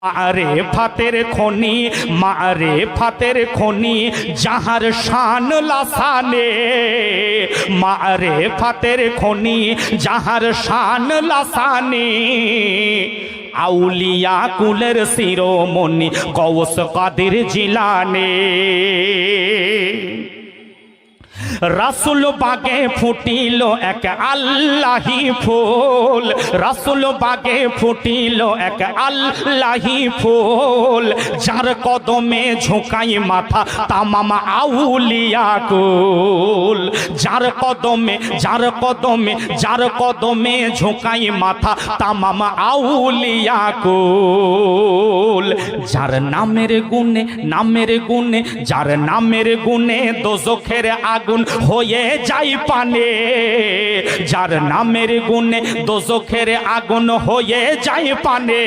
মারেফাতের খনি, মারেফাতের খনি যাহার শান লাসানে, মারেফাতের খনি যাহার শান লাসানে, আউলিয়া কুলের শিরোমণি গৌস কাদের জিলানী। রাসূল বাগে ফুটিল এক আল্লাহি ফুল, রাসূল বাগে ফুটিল এক আল্লাহি ফুল, যার কদমে ঝুঁকাই মাথা তামাম আউলিয়া কুল, যার কদমে যার কদমে যার কদমে ঝুঁকাই মাথা তামাম আউলিয়া কুল, যার নামের গুণে নামের গুণে যার নামের গুণে দোজখের আগুন হয়ে যায় পানে, যার নামের গুণে দোজখের আগুন হয়ে যায় পানে।